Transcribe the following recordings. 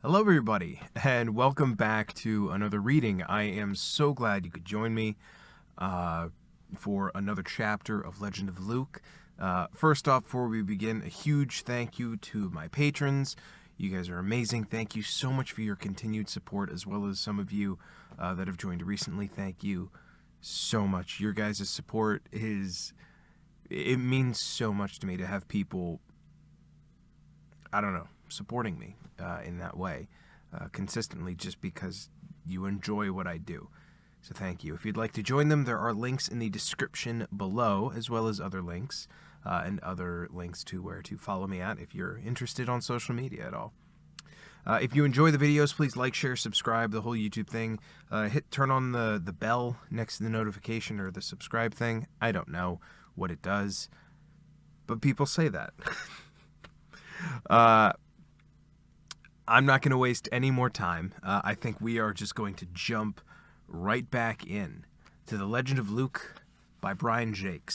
Hello everybody, and welcome back to another reading. I am so glad you could join me for another chapter of Legend of Luke. First off, before we begin, a huge thank you to my patrons. You guys are amazing. Thank you so much for your continued support, as well as some of you that have joined recently. Thank you so much. Your guys' support it means so much to me to have people, supporting me in that way consistently, just because you enjoy what I do. So thank you. If you'd like to join them, there are links in the description below, as well as other links and other links to where to follow me at if you're interested on social media at all. If you enjoy the videos, please like, share, subscribe, the whole YouTube thing. Turn on the bell next to the notification or the subscribe thing. I don't know what it does, but people say that. I'm not going to waste any more time. I think we are just going to jump right back in to The Legend of Luke by Brian Jacques,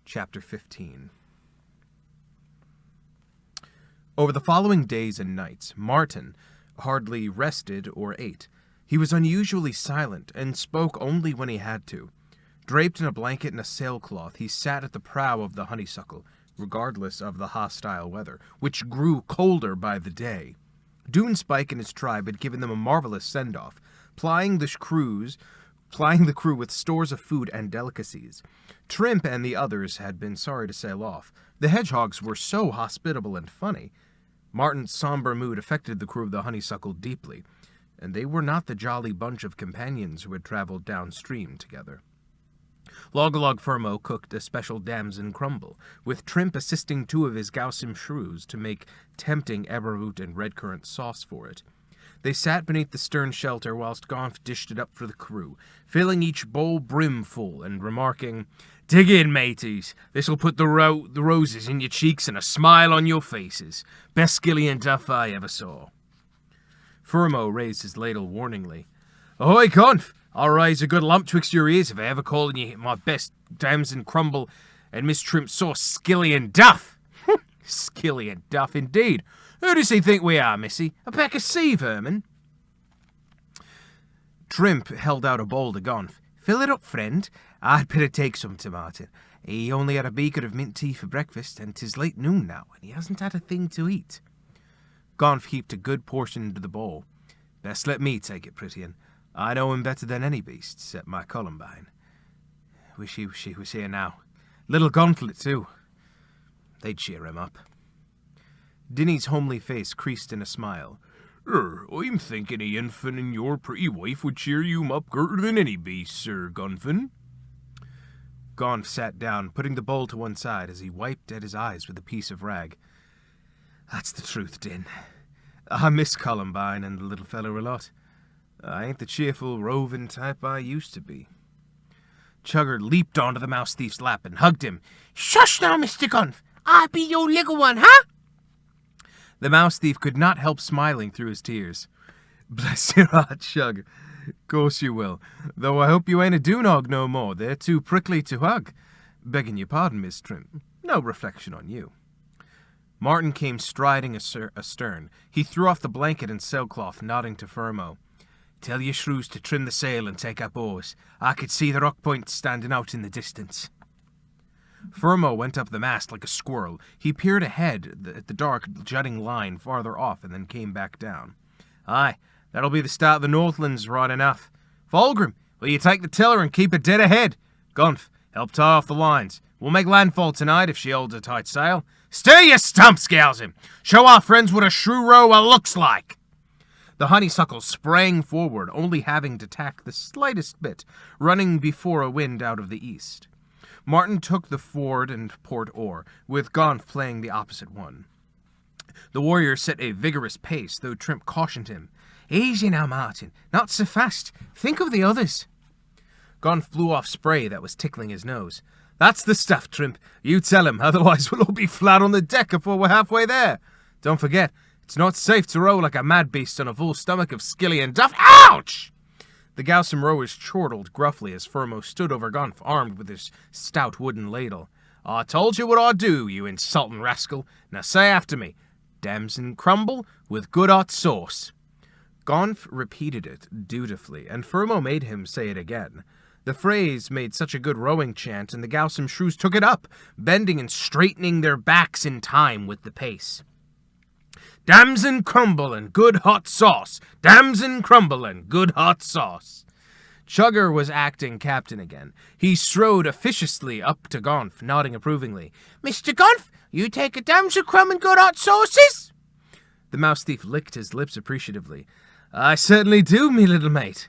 Chapter 15. Over the following days and nights, Martin hardly rested or ate. He was unusually silent and spoke only when he had to. Draped in a blanket and a sailcloth, he sat at the prow of the honeysuckle, regardless of the hostile weather, which grew colder by the day. Dunespike and his tribe had given them a marvelous send-off, plying the crew with stores of food and delicacies. Trimp and the others had been sorry to sail off. The hedgehogs were so hospitable and funny. Martin's somber mood affected the crew of the honeysuckle deeply, and they were not the jolly bunch of companions who had traveled downstream together. Log Fermo cooked a special damson crumble, with Trimp assisting two of his Gausim shrews to make tempting arrowroot and red currant sauce for it. They sat beneath the stern shelter whilst Gonf dished it up for the crew, filling each bowl brimful and remarking, "Dig in, mateys. This'll put the roses in your cheeks and a smile on your faces. Best skilly and duff I ever saw." Fermo raised his ladle warningly. "Ahoy, Gonf! I'll raise a good lump twixt your ears if I ever call you my best damson crumble and Miss Trimp sauce skilly and duff." "Skilly and duff, indeed. Who does he think we are, missy? A pack of sea vermin?" Trimp held out a bowl to Gonf. "Fill it up, friend. I'd better take some to Martin. He only had a beaker of mint tea for breakfast, and 'tis late noon now, and he hasn't had a thing to eat." Gonf heaped a good portion into the bowl. "Best let me take it, pretty un. I know him better than any beast, except my Columbine. Wish she was here now. Little Gauntlet, too. They'd cheer him up." Dinny's homely face creased in a smile. "I'm thinking a infant and your pretty wife would cheer you up greater than any beast, Sir Gunfin." Gonf sat down, putting the bowl to one side as he wiped at his eyes with a piece of rag. "That's the truth, Din. I miss Columbine and the little fellow a lot. I ain't the cheerful, roving type I used to be." Chugger leaped onto the mouse thief's lap and hugged him. "Shush now, Mr. Gunf! I be your little one, huh?" The mouse thief could not help smiling through his tears. "Bless your heart, Chug. Course you will. Though I hope you ain't a doonog no more. They're too prickly to hug. Begging your pardon, Miss Trimp. No reflection on you." Martin came striding astern. He threw off the blanket and sailcloth, nodding to Fermo. "Tell your shrews to trim the sail and take up oars. I could see the rock point standing out in the distance." Fermo went up the mast like a squirrel. He peered ahead at the dark, jutting line farther off and then came back down. "Aye, that'll be the start of the Northlands, right enough. Fulgrim, will you take the tiller and keep it dead ahead? Gonf, help tie off the lines. We'll make landfall tonight if she holds a tight sail. Stir your stump, Scowsim! Show our friends what a shrew rower looks like!" The honeysuckle sprang forward, only having to tack the slightest bit, running before a wind out of the east. Martin took the forward and port oar, with Gonf playing the opposite one. The warrior set a vigorous pace, though Trimp cautioned him. "Easy now, Martin. Not so fast. Think of the others." Gonf blew off spray that was tickling his nose. "That's the stuff, Trimp. You tell him, otherwise we'll all be flat on the deck before we're halfway there. Don't forget, it's not safe to row like a mad beast on a full stomach of skilly and duff." "Ouch!" The Gausim rowers chortled gruffly as Fermo stood over Gonf, armed with his stout wooden ladle. "I told you what I'd do, you insulting rascal. Now say after me. Damson crumble with good hot sauce. Gonf repeated it dutifully, and Fermo made him say it again. The phrase made such a good rowing chant, and the Gowsome shrews took it up, bending and straightening their backs in time with the pace. Damson crumble and good hot sauce. Damson crumble and good hot sauce. Chugger was acting captain again. He strode officiously up to Gonf, nodding approvingly. Mr. Gonf, you take a damson crumb and good hot sauces? The mouse thief licked his lips appreciatively. I certainly do, me little mate.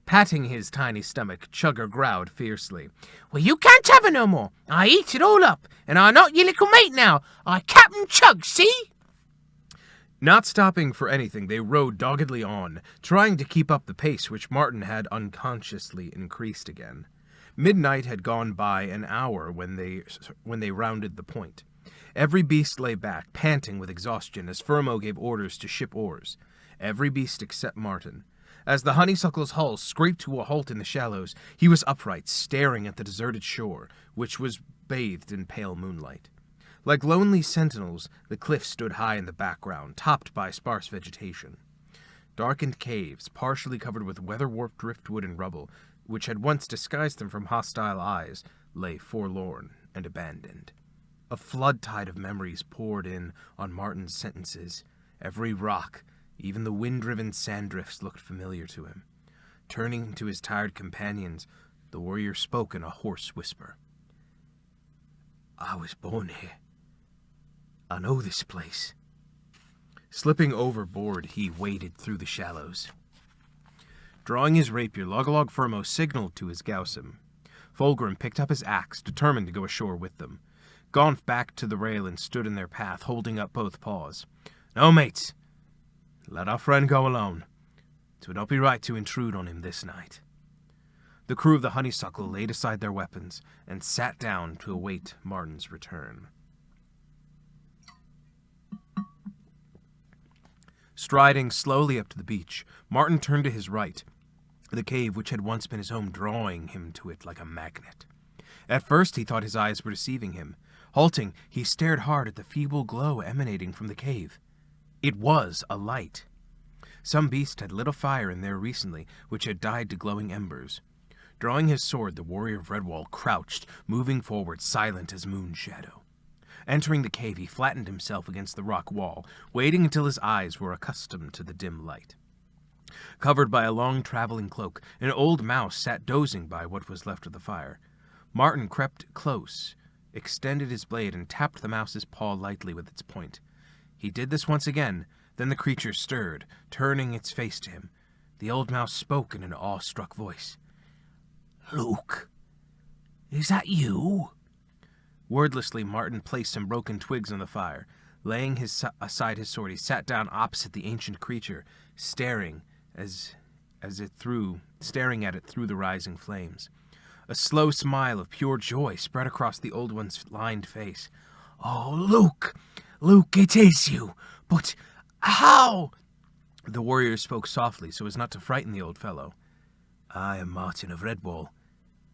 Patting his tiny stomach, Chugger growled fiercely. Well, you can't have it no more. I eat it all up, and I'm not your little mate now. I Captain Chug, see? Not stopping for anything, they rowed doggedly on, trying to keep up the pace which Martin had unconsciously increased again. Midnight had gone by an hour when they rounded the point. Every beast lay back, panting with exhaustion, as Fermo gave orders to ship oars. Every beast except Martin. As the honeysuckle's hull scraped to a halt in the shallows, he was upright, staring at the deserted shore, which was bathed in pale moonlight. Like lonely sentinels, the cliffs stood high in the background, topped by sparse vegetation. Darkened caves, partially covered with weather-warped driftwood and rubble, which had once disguised them from hostile eyes, lay forlorn and abandoned. A flood tide of memories poured in on Martin's sentences. Every rock, even the wind-driven sand drifts, looked familiar to him. Turning to his tired companions, the warrior spoke in a hoarse whisper. I was born here. I know this place. Slipping overboard, he waded through the shallows. Drawing his rapier, Logolog Fermo signaled to his Gowsome. Fulgrim picked up his axe, determined to go ashore with them. Gonf backed to the rail and stood in their path, holding up both paws. No, mates. Let our friend go alone. It would not be right to intrude on him this night. The crew of the Honeysuckle laid aside their weapons and sat down to await Martin's return. Striding slowly up to the beach, Martin turned to his right, the cave which had once been his home drawing him to it like a magnet. At first he thought his eyes were deceiving him. Halting, he stared hard at the feeble glow emanating from the cave. It was a light. Some beast had lit a fire in there recently, which had died to glowing embers. Drawing his sword, the warrior of Redwall crouched, moving forward, silent as moon shadow. Entering the cave, he flattened himself against the rock wall, waiting until his eyes were accustomed to the dim light. Covered by a long traveling cloak, an old mouse sat dozing by what was left of the fire. Martin crept close, extended his blade, and tapped the mouse's paw lightly with its point. He did this once again, then the creature stirred, turning its face to him. The old mouse spoke in an awe-struck voice. Luke, is that you? Wordlessly, Martin placed some broken twigs on the fire. Laying aside his sword, he sat down opposite the ancient creature, staring at it through the rising flames. A slow smile of pure joy spread across the old one's lined face. Oh, Luke! Luke, it is you! But how? The warrior spoke softly so as not to frighten the old fellow. I am Martin of Redwall,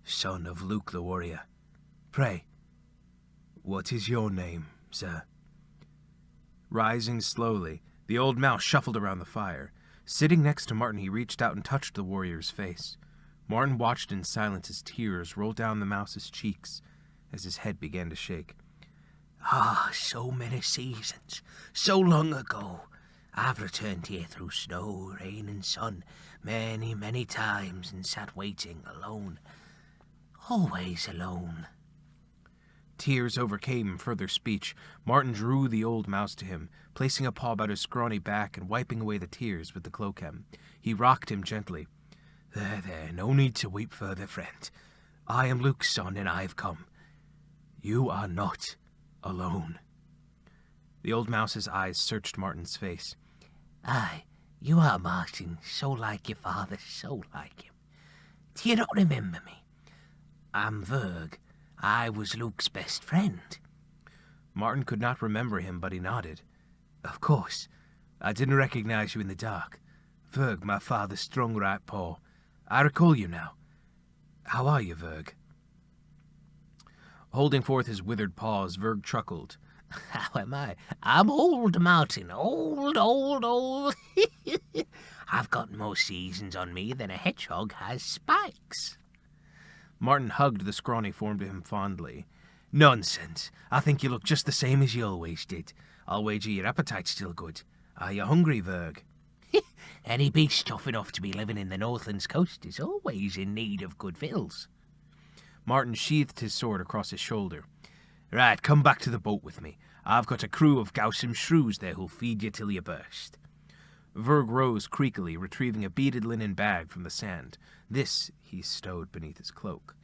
son of Luke the warrior. Pray, what is your name, sir? Rising slowly, the old mouse shuffled around the fire. Sitting next to Martin, he reached out and touched the warrior's face. Martin watched in silence as tears rolled down the mouse's cheeks as his head began to shake. Ah, so many seasons, so long ago. I've returned here through snow, rain, and sun many, many times and sat waiting alone. Always alone. Tears overcame further speech. Martin drew the old mouse to him, placing a paw about his scrawny back and wiping away the tears with the cloak hem. He rocked him gently. There, no need to weep further, friend. I am Luke's son, and I've come. You are not alone. The old mouse's eyes searched Martin's face. Aye, you are Martin, so like your father, so like him. Do you not remember me? I'm Verg. I was Luke's best friend. Martin could not remember him, but he nodded. Of course. I didn't recognize you in the dark. Verg, my father's strong right paw. I recall you now. How are you, Verg? Holding forth his withered paws, Verg chuckled. How am I? I'm old, Martin. Old. I've got more seasons on me than a hedgehog has spikes. Martin hugged the scrawny form to him fondly. Nonsense. I think you look just the same as you always did. I'll wager your appetite's still good. Are you hungry, Verg? Any beast tough enough to be living in the Northlands coast is always in need of good victuals. Martin sheathed his sword across his shoulder. Right, come back to the boat with me. I've got a crew of gowsome shrews there who'll feed you till you burst. Verg rose creakily, retrieving a beaded linen bag from the sand. This he stowed beneath his cloak.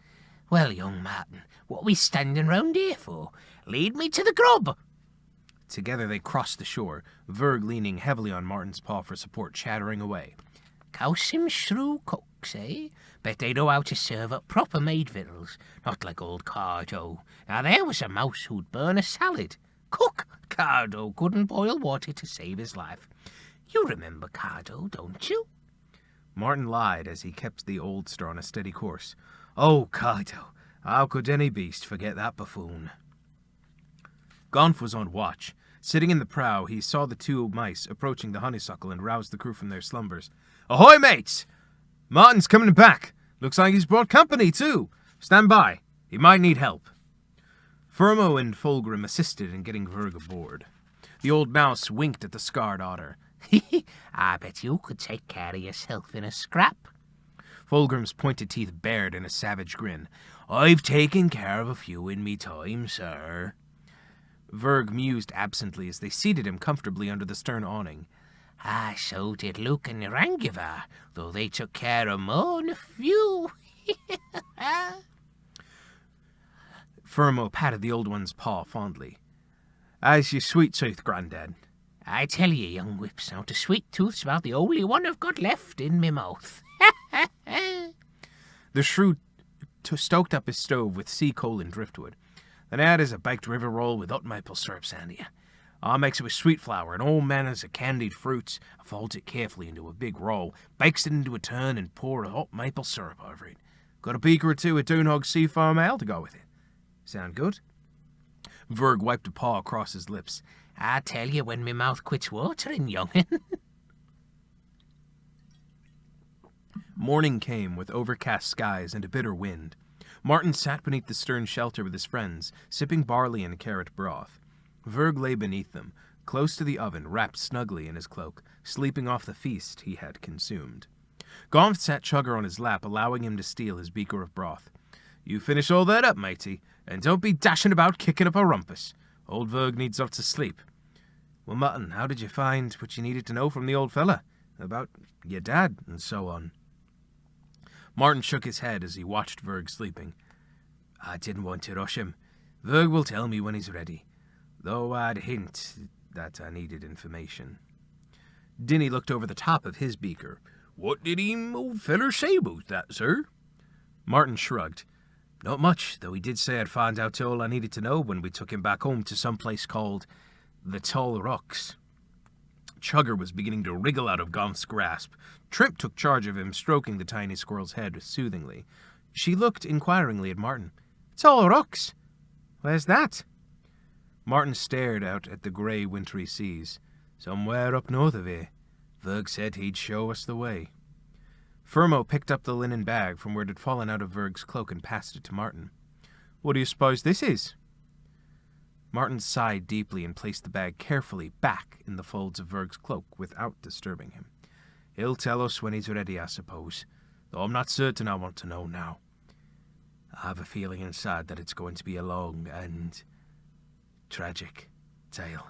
Well, young Martin, what are we standing round here for? Lead me to the grub. Together they crossed the shore, Verg leaning heavily on Martin's paw for support, chattering away. Gowsome shrew cooks, eh? Bet they know how to serve up proper made victuals, not like old Cardo. Now there was a mouse who'd burn a salad. Cook! Cardo couldn't boil water to save his life. You remember Cardo, don't you? Martin lied as he kept the oldster on a steady course. Oh, Cardo, how could any beast forget that buffoon? Gonf was on watch. Sitting in the prow, he saw the two mice approaching the honeysuckle and roused the crew from their slumbers. Ahoy, mates! Martin's coming back. Looks like he's brought company, too. Stand by. He might need help. Firmo and Fulgrim assisted in getting Verg aboard. The old mouse winked at the scarred otter. I bet you could take care of yourself in a scrap. Fulgrim's pointed teeth bared in a savage grin. I've taken care of a few in me time, sir. Verg mused absently as they seated him comfortably under the stern awning. So did Luke and Rangivar, though they took care of more than a few. Firmo patted the old one's paw fondly. As your sweet tooth, Grandad. I tell ye, young whipsnaught, a sweet tooth's about the only one I've got left in me mouth. The shrew stoked up his stove with sea coal and driftwood. Then added a baked river roll with hot maple syrup, Sandy. I makes it with sweet flour and all manners of candied fruits. I folds it carefully into a big roll, bakes it into a turn, and pour a hot maple syrup over it. Got a beaker or two of Doonhog Sea Farm ale to go with it. Sound good? Verg wiped a paw across his lips. I tell you when me mouth quits watering, young'un. Morning came with overcast skies and a bitter wind. Martin sat beneath the stern shelter with his friends, sipping barley and carrot broth. Verg lay beneath them, close to the oven, wrapped snugly in his cloak, sleeping off the feast he had consumed. Gonf sat Chugger on his lap, allowing him to steal his beaker of broth. You finish all that up, matey, and don't be dashing about kicking up a rumpus. Old Verg needs lots of sleep. Well, Martin, how did you find what you needed to know from the old fella? About your dad and so on. Martin shook his head as he watched Verg sleeping. I didn't want to rush him. Verg will tell me when he's ready, though I'd hint that I needed information. Dinny looked over the top of his beaker. What did old feller say about that, sir? Martin shrugged. Not much, though he did say I'd find out all I needed to know when we took him back home to some place called the Tall Rocks. Chugger was beginning to wriggle out of Gonf's grasp. Trimp took charge of him, stroking the tiny squirrel's head soothingly. She looked inquiringly at Martin. Tall Rocks? Where's that? Martin stared out at the grey, wintry seas. Somewhere up north of here. Verg said he'd show us the way. Firmo picked up the linen bag from where it had fallen out of Verg's cloak and passed it to Martin. What do you suppose this is? Martin sighed deeply and placed the bag carefully back in the folds of Verg's cloak without disturbing him. He'll tell us when he's ready, I suppose, though I'm not certain I want to know now. I have a feeling inside that it's going to be a long and tragic tale.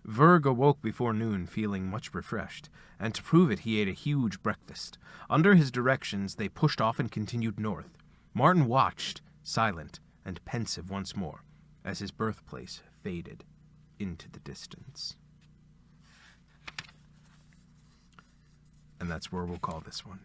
Verg awoke before noon feeling much refreshed, and to prove it he ate a huge breakfast. Under his directions they pushed off and continued north. Martin watched, silent and pensive once more, as his birthplace faded into the distance. And that's where we'll call this one.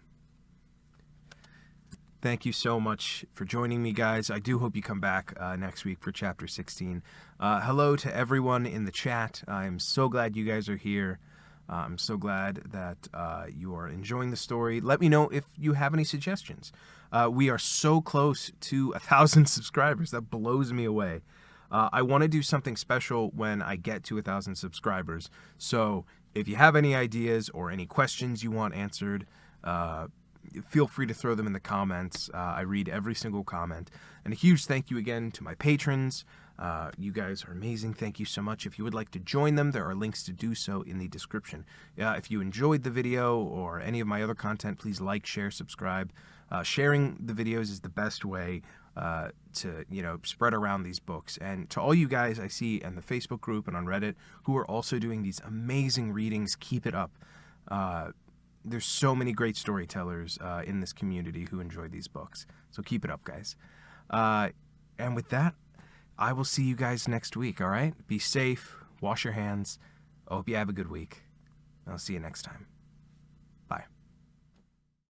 Thank you so much for joining me, guys. I do hope you come back next week for Chapter 16. Hello to everyone in the chat. I'm so glad you guys are here. I'm so glad that you are enjoying the story. Let me know if you have any suggestions. We are so close to 1,000 subscribers. That blows me away. I want to do something special when I get to 1,000 subscribers. So if you have any ideas or any questions you want answered, feel free to throw them in the comments. I read every single comment. And a huge thank you again to my patrons. You guys are amazing. Thank you so much. If you would like to join them, there are links to do so in the description. If you enjoyed the video or any of my other content, please like, share, subscribe. Sharing the videos is the best way to, spread around these books. And to all you guys I see in the Facebook group and on Reddit who are also doing these amazing readings, keep it up. There's so many great storytellers in this community who enjoy these books. So keep it up, guys. And with that, I will see you guys next week, all right? Be safe. Wash your hands. I hope you have a good week. I'll see you next time.